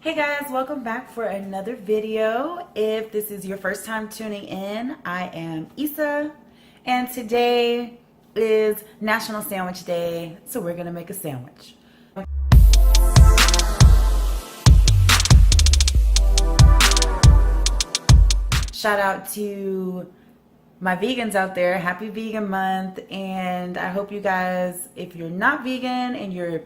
Hey guys, welcome back for another video. If this is your first time tuning in, I am Issa, and today is National Sandwich Day, so we're gonna make a sandwich. Shout out to my vegans out there, happy vegan month, and I hope you guys, if you're not vegan and you're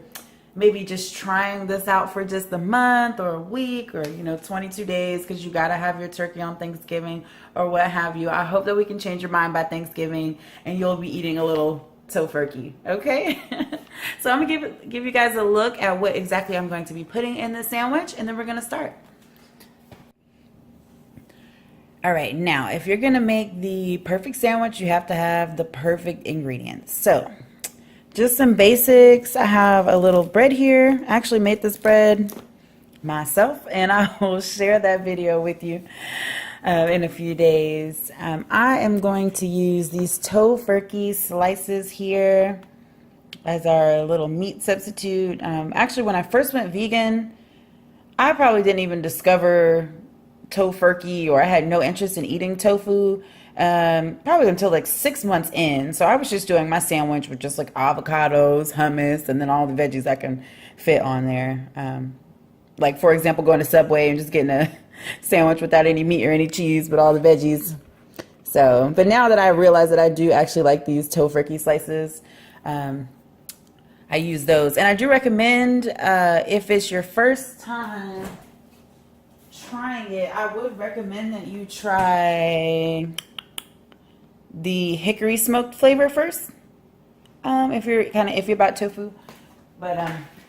maybe just trying this out for just a month or a week or 22 days because you gotta have your turkey on Thanksgiving or what have you, I hope that we can change your mind by Thanksgiving and you'll be eating a little tofurkey, okay? So I'm gonna give you guys a look at what exactly I'm going to be putting in this sandwich, and then we're gonna start. All right, now if you're gonna make the perfect sandwich, you have to have the perfect ingredients. So just some basics. I have a little bread here. I actually made this bread myself, and I will share that video with you in a few days. I am going to use these tofurkey slices here as our little meat substitute. Actually, when I first went vegan, I probably didn't even discover tofurkey, or I had no interest in eating tofu probably until like 6 months in. So I was just doing my sandwich with just like avocados, hummus, and then all the veggies I can fit on there. Like for example, going to Subway and just getting a sandwich without any meat or any cheese, but all the veggies. So, but now that I realize that I do actually like these tofurkey slices, I use those. And I do recommend, if it's your first time trying it, I would recommend that you try the hickory smoked flavor first, if you're iffy about tofu. But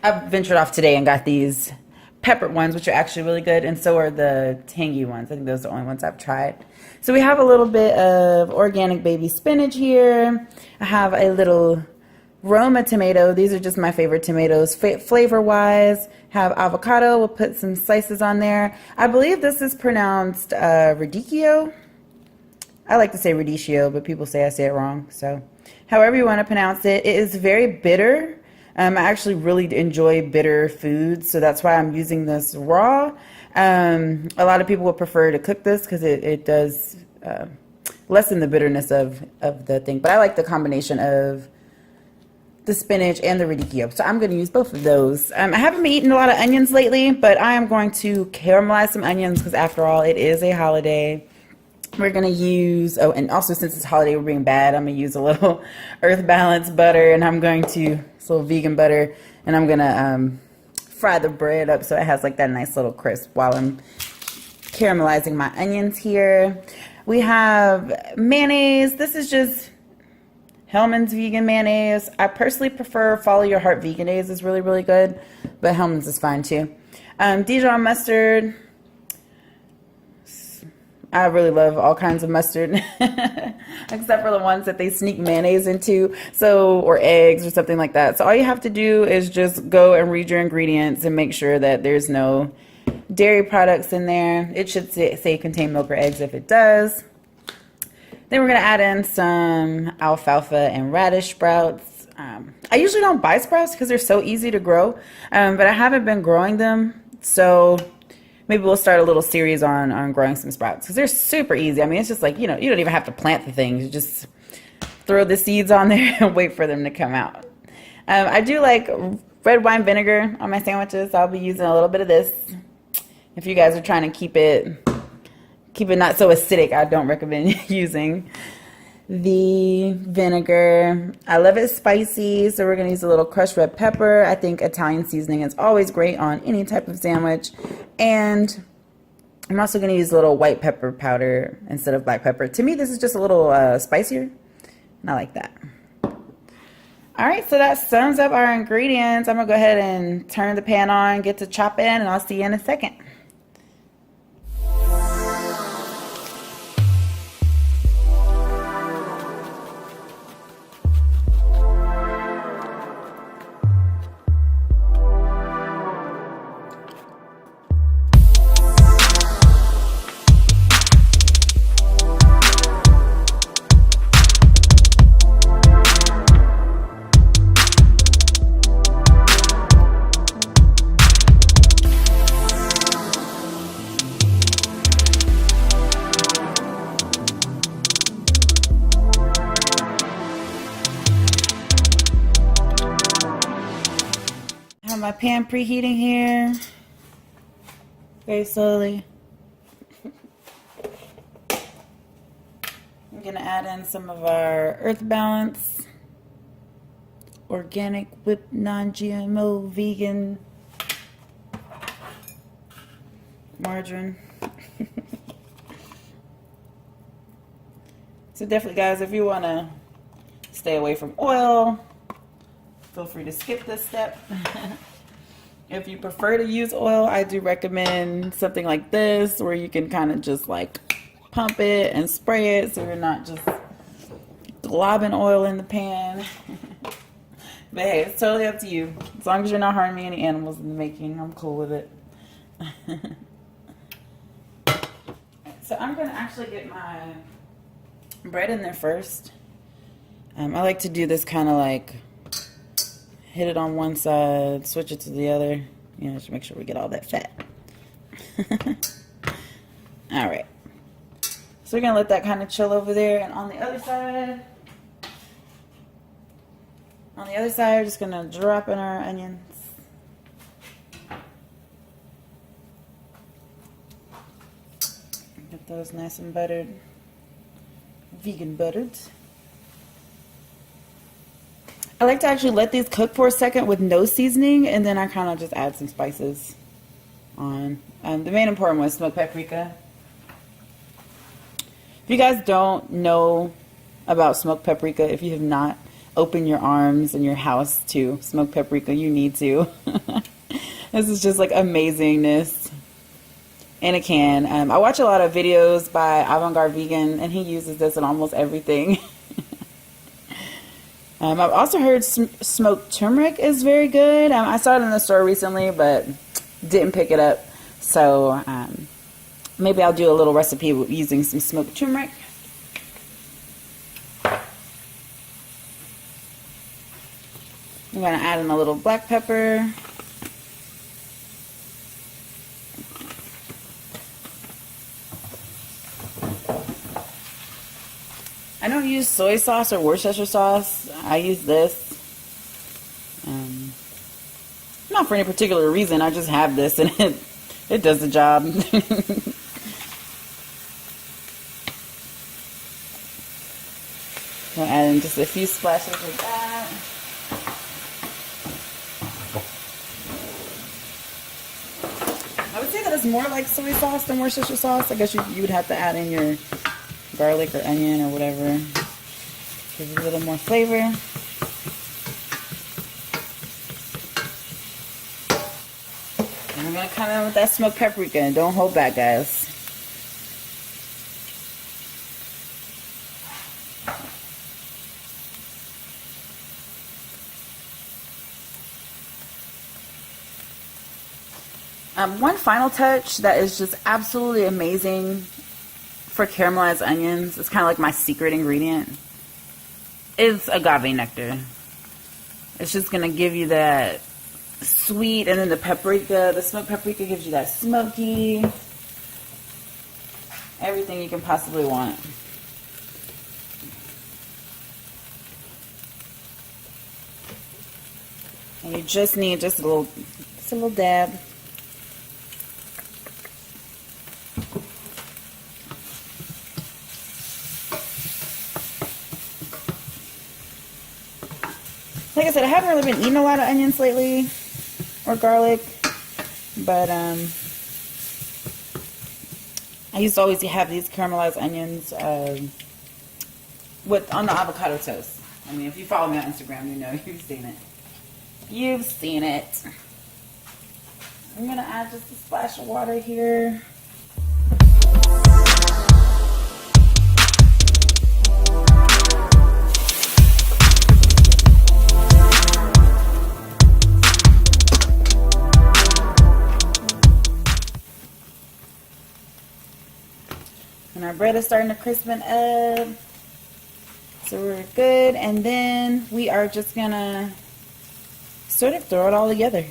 I've ventured off today and got these peppered ones, which are actually really good, and so are the tangy ones. I think those are the only ones I've tried. So we have a little bit of organic baby spinach here. I have a little Roma tomato. These are just my favorite tomatoes flavor wise. Have avocado. We'll put some slices on there. I believe this is pronounced radicchio. I like to say radicchio, but people say I say it wrong. So however you want to pronounce it. It is very bitter. I actually really enjoy bitter foods, so that's why I'm using this raw. A lot of people would prefer to cook this because it does lessen the bitterness of the thing. But I like the combination of the spinach and the radicchio, so I'm going to use both of those. I haven't been eating a lot of onions lately, but I am going to caramelize some onions because after all, it is a holiday. We're going to use, oh, and also since it's holiday, we're being bad, I'm going to use a little Earth Balance butter, and I'm going to, it's a little vegan butter, and I'm going to fry the bread up so it has like that nice little crisp while I'm caramelizing my onions here. We have mayonnaise. This is just Hellmann's vegan mayonnaise. I personally prefer Follow Your Heart Veganese is really, really good, but Hellmann's is fine too. Dijon mustard. I really love all kinds of mustard, except for the ones that they sneak mayonnaise into, so, or eggs or something like that. So all you have to do is just go and read your ingredients and make sure that there's no dairy products in there. It should say contain milk or eggs if it does. Then we're going to add in some alfalfa and radish sprouts. I usually don't buy sprouts because they're so easy to grow, but I haven't been growing them, so maybe we'll start a little series on growing some sprouts because they're super easy. I mean, it's just like, you don't even have to plant the things. You just throw the seeds on there and wait for them to come out. I do like red wine vinegar on my sandwiches, so I'll be using a little bit of this. If you guys are trying to keep it not so acidic, I don't recommend using the vinegar. I love it spicy, so we're going to use a little crushed red pepper. I think Italian seasoning is always great on any type of sandwich. And I'm also going to use a little white pepper powder instead of black pepper. To me, this is just a little spicier, and I like that. All right, so that sums up our ingredients. I'm going to go ahead and turn the pan on, get to chop in, and I'll see you in a second. my pan preheating here. Very slowly. I'm gonna add in some of our Earth Balance, organic, whipped, non-GMO, vegan margarine. So definitely, guys, if you want to stay away from oil, feel free to skip this step. If you prefer to use oil, I do recommend something like this where you can kind of just like pump it and spray it so you're not just globbing oil in the pan. But hey, it's totally up to you. As long as you're not harming any animals in the making, I'm cool with it. So I'm going to actually get my bread in there first. I like to do this kind of like hit it on one side, switch it to the other, you know, just make sure we get all that fat. All right. So we're going to let that kind of chill over there. And on the other side, we're just going to drop in our onions. Get those nice and buttered, vegan buttered. I like to actually let these cook for a second with no seasoning, and then I kind of just add some spices on. The main important one is smoked paprika. If you guys don't know about smoked paprika, if you have not opened your arms and your house to smoked paprika, you need to. This is just like amazingness in a can. I watch a lot of videos by Avant-Garde Vegan, and he uses this in almost everything. I've also heard smoked turmeric is very good. I saw it in the store recently, but didn't pick it up. So maybe I'll do a little recipe using some smoked turmeric. I'm going to add in a little black pepper. I don't use soy sauce or Worcestershire sauce. I use this. Not for any particular reason. I just have this and it does the job. I'll add in just a few splashes of that. I would say that it's more like soy sauce than Worcestershire sauce. I guess you would have to add in your garlic or onion or whatever. Give it a little more flavor. And I'm going to come in with that smoked paprika. And don't hold back, guys. One final touch that is just absolutely amazing for caramelized onions, it's kind of like my secret ingredient, is agave nectar. It's just going to give you that sweet, and then the paprika, the smoked paprika gives you that smoky, everything you can possibly want. And you just need just a little dab. Like I said, I haven't really been eating a lot of onions lately, or garlic, but I used to always have these caramelized onions on the avocado toast. I mean, if you follow me on Instagram, you know, you've seen it. You've seen it. I'm going to add just a splash of water here. And our bread is starting to crispen up. So we're good. And then we are just going to sort of throw it all together.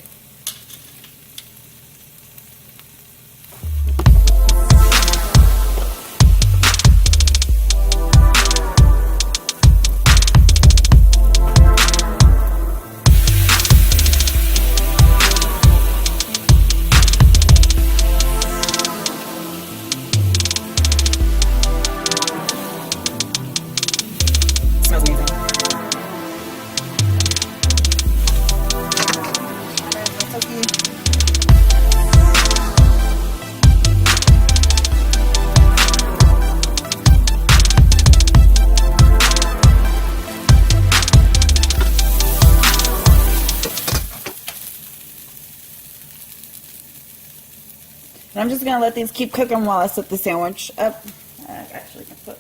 And I'm just gonna let these keep cooking while I set the sandwich up. I actually can put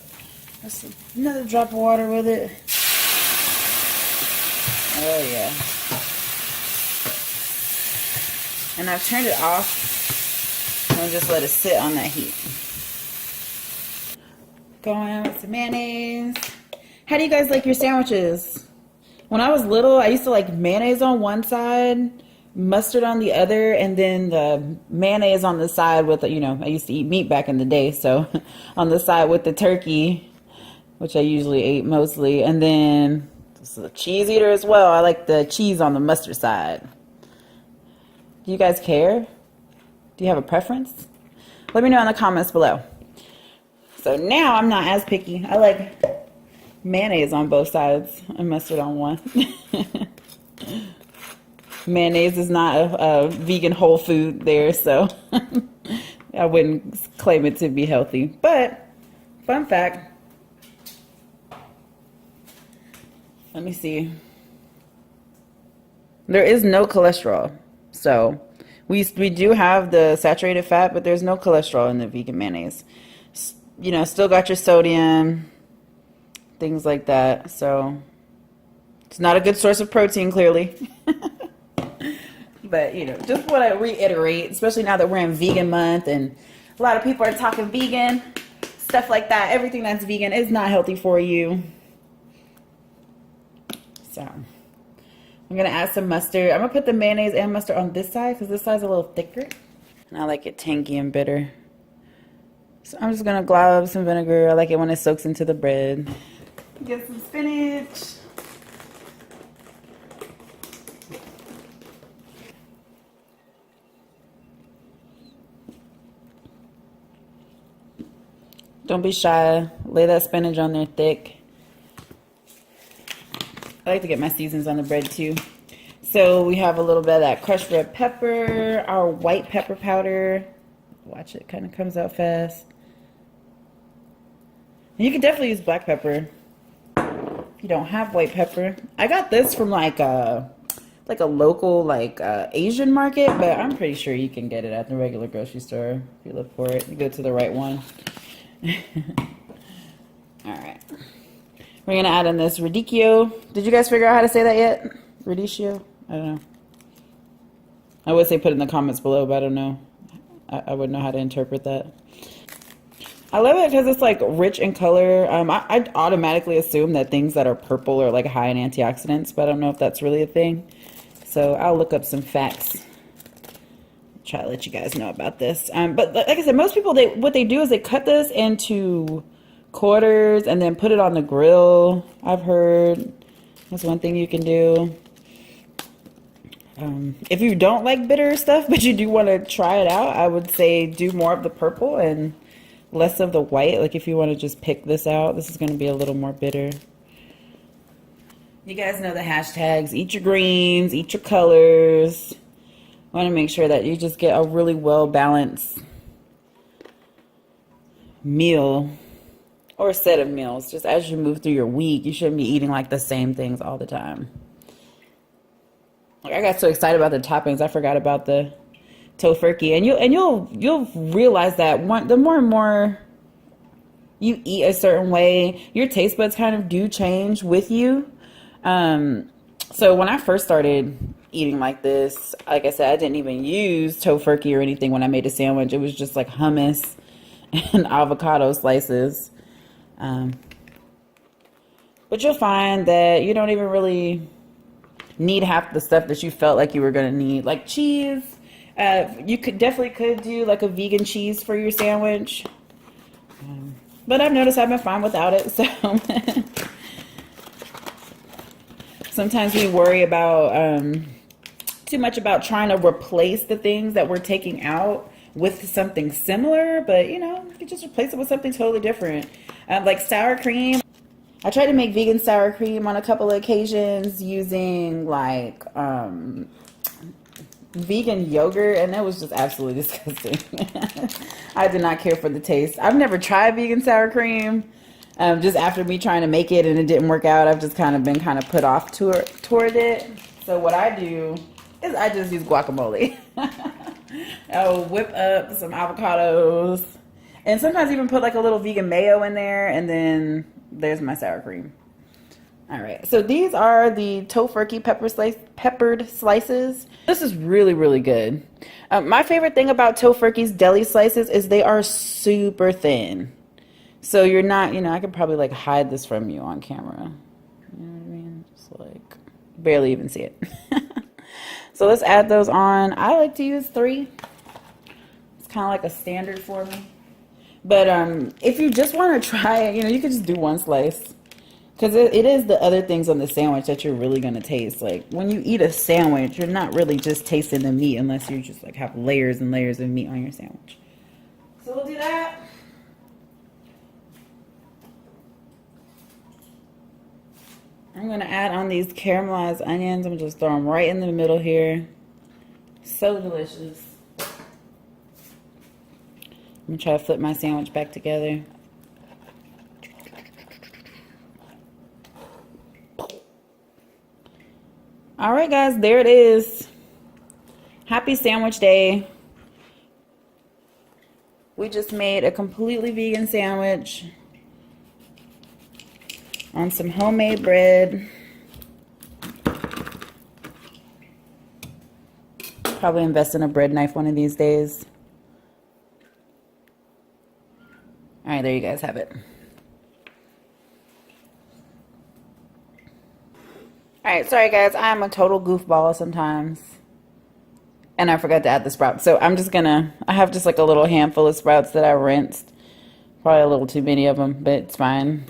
another drop of water with it. Oh yeah. And I've turned it off. I'm gonna just let it sit on that heat. Going in with some mayonnaise. How do you guys like your sandwiches? When I was little, I used to like mayonnaise on one side, mustard on the other, and then the mayonnaise on the side with, you know, I used to eat meat back in the day, so on the side with the turkey, which I usually ate mostly, and then this is a cheese eater as well. I like the cheese on the mustard side. Do you guys care? Do you have a preference? Let me know in the comments below. So now I'm not as picky. I like mayonnaise on both sides and mustard on one. Mayonnaise is not a vegan whole food there, so I wouldn't claim it to be healthy. But, fun fact, let me see. There is no cholesterol. So, we do have the saturated fat, but there's no cholesterol in the vegan mayonnaise. You know, still got your sodium, things like that. So, it's not a good source of protein, clearly. But, you know, just want to reiterate, especially now that we're in vegan month and a lot of people are talking vegan, stuff like that. Everything that's vegan is not healthy for you. So, I'm going to add some mustard. I'm going to put the mayonnaise and mustard on this side because this side's a little thicker. And I like it tangy and bitter. So I'm just going to glob some vinegar. I like it when it soaks into the bread. Get some spinach. Don't be shy. Lay that spinach on there thick. I like to get my seasons on the bread too. So we have a little bit of that crushed red pepper, our white pepper powder. Watch it, kind of comes out fast. You can definitely use black pepper if you don't have white pepper. I got this from like a local Asian market, but I'm pretty sure you can get it at the regular grocery store if you look for it. You go to the right one. Alright. We're going to add in this radicchio. Did you guys figure out how to say that yet? Radicchio? I don't know. I would say put it in the comments below, but I don't know. I wouldn't know how to interpret that. I love it because it's like rich in color. I automatically assume that things that are purple are like high in antioxidants, but I don't know if that's really a thing. So I'll look up some facts. Try to let you guys know about this. But like I said, most people, what they do is they cut this into quarters and then put it on the grill. I've heard that's one thing you can do. If you don't like bitter stuff, but you do want to try it out, I would say do more of the purple and less of the white. Like if you want to just pick this out, this is going to be a little more bitter. You guys know the hashtags. Eat your greens, eat your colors. Want to make sure that you just get a really well balanced meal or a set of meals. Just as you move through your week, you shouldn't be eating like the same things all the time. Like I got so excited about the toppings, I forgot about the Tofurkey. And you'll realize that the more and more you eat a certain way, your taste buds kind of do change with you. So when I first started eating like this, like I said, I didn't even use Tofurkey or anything when I made a sandwich. It was just like hummus and avocado slices. But you'll find that you don't even really need half the stuff that you felt like you were going to need. Like cheese, you definitely could do like a vegan cheese for your sandwich. But I've noticed I've been fine without it, so... Sometimes we worry about too much about trying to replace the things that we're taking out with something similar, but you know, you can just replace it with something totally different. Like sour cream. I tried to make vegan sour cream on a couple of occasions using like vegan yogurt, and it was just absolutely disgusting. I did not care for the taste. I've never tried vegan sour cream. Just after me trying to make it and it didn't work out, I've just kind of been put off toward it. So what I do is I just use guacamole. I'll whip up some avocados. And sometimes even put like a little vegan mayo in there. And then there's my sour cream. All right. So these are the Tofurkey peppered slices. This is really, really good. My favorite thing about Tofurkey's deli slices is they are super thin. So you're not, I could probably like hide this from you on camera. You know what I mean? Just like barely even see it. So let's add those on. I like to use 3. It's kind of like a standard for me. But if you just want to try it, you could just do 1 slice. Because it is the other things on the sandwich that you're really going to taste. Like when you eat a sandwich, you're not really just tasting the meat unless you just like have layers and layers of meat on your sandwich. So we'll do that. I'm going to add on these caramelized onions. I'm going to just throw them right in the middle here. So delicious. I'm going to try to flip my sandwich back together. All right, guys, there it is. Happy sandwich day. We just made a completely vegan sandwich on some homemade bread. Probably invest in a bread knife one of these days. All right, there you guys have it. All right, sorry guys, I'm a total goofball sometimes. And I forgot to add the sprouts. So I'm just gonna, I have just like a little handful of sprouts that I rinsed. Probably a little too many of them, but it's fine.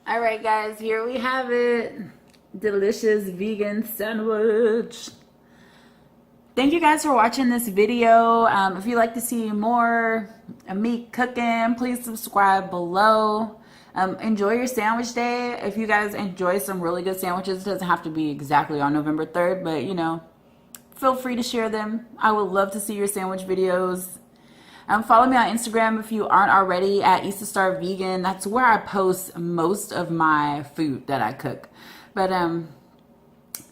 All right, guys, here we have it. Delicious vegan sandwich. Thank you guys for watching this video. If you'd like to see more of me cooking, please subscribe below. Enjoy your sandwich day. If you guys enjoy some really good sandwiches, it doesn't have to be exactly on November 3rd, but feel free to share them. I would love to see your sandwich videos. Follow me on Instagram if you aren't already at Issa Star Vegan. That's where I post most of my food that I cook. But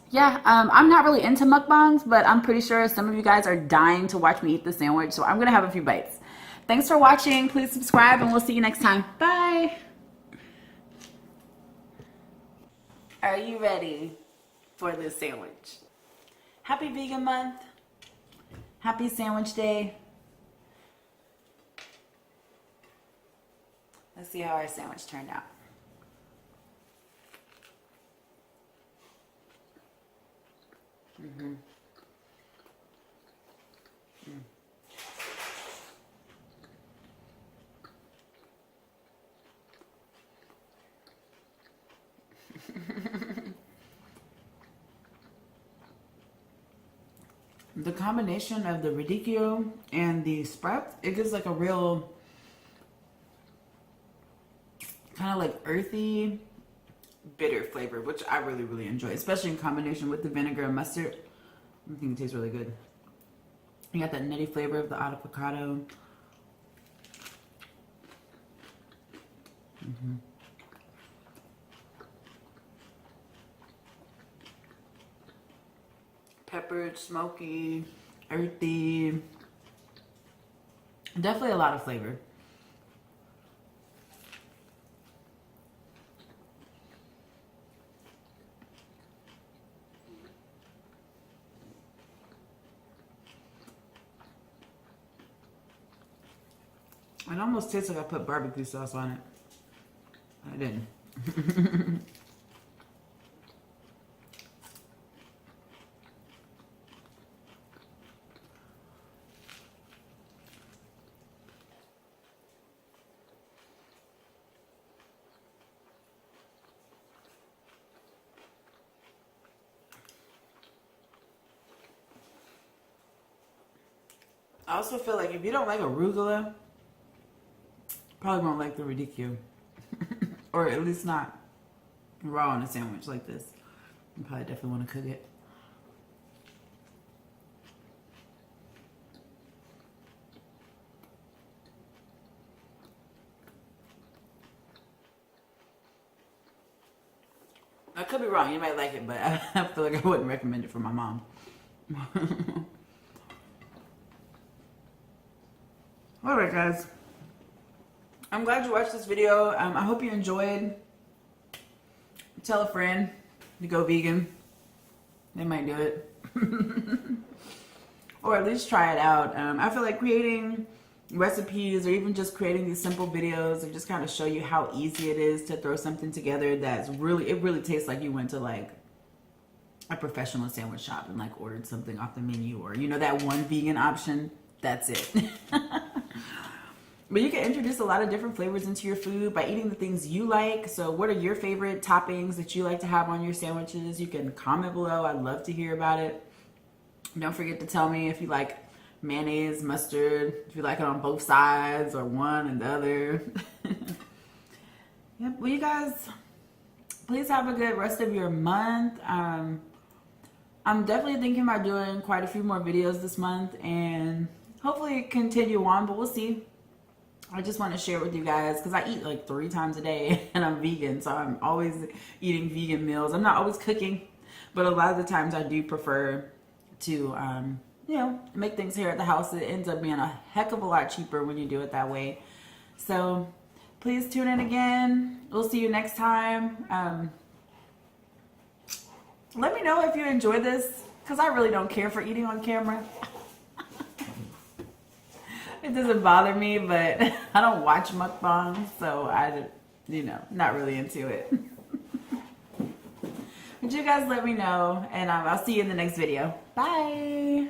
yeah, I'm not really into mukbangs, but I'm pretty sure some of you guys are dying to watch me eat the sandwich, so I'm gonna have a few bites. Thanks for watching. Please subscribe, and we'll see you next time. Bye. Are you ready for this sandwich? Happy Vegan Month. Happy Sandwich Day. Let's see how our sandwich turned out. The combination of the radicchio and the sprouts, it gives like a real kind of like earthy, bitter flavor, which I really, really enjoy, especially in combination with the vinegar and mustard. I think it tastes really good. You got that nutty flavor of the avocado. Peppered, smoky, earthy. Definitely a lot of flavor. It almost tastes like I put barbecue sauce on it. I didn't. I also feel like if you don't like arugula, probably won't like the radicchio. Or at least not raw on a sandwich like this. You probably definitely want to cook it. I could be wrong. You might like it, but I feel like I wouldn't recommend it for my mom. Alright, guys. I'm glad you watched this video. I hope you enjoyed. Tell a friend to go vegan. They might do it. Or at least try it out. I feel like creating recipes or even just creating these simple videos and just kind of show you how easy it is to throw something together that's really, it really tastes like you went to like a professional sandwich shop and like ordered something off the menu, or you know, that one vegan option. That's it. But you can introduce a lot of different flavors into your food by eating the things you like. So what are your favorite toppings that you like to have on your sandwiches? You can comment below. I'd love to hear about it. Don't forget to tell me if you like mayonnaise, mustard, if you like it on both sides or one and the other. Yep. Well, you guys, please have a good rest of your month. I'm definitely thinking about doing quite a few more videos this month and hopefully continue on, but we'll see. I just want to share with you guys because I eat like 3 times a day and I'm vegan, so I'm always eating vegan meals. I'm not always cooking, but a lot of the times I do prefer to, you know, make things here at the house. It ends up being a heck of a lot cheaper when you do it that way. So please tune in again. We'll see you next time. Let me know if you enjoyed this because I really don't care for eating on camera. It doesn't bother me, but I don't watch mukbangs, so I, you know, not really into it. But you guys let me know, and I'll see you in the next video. Bye!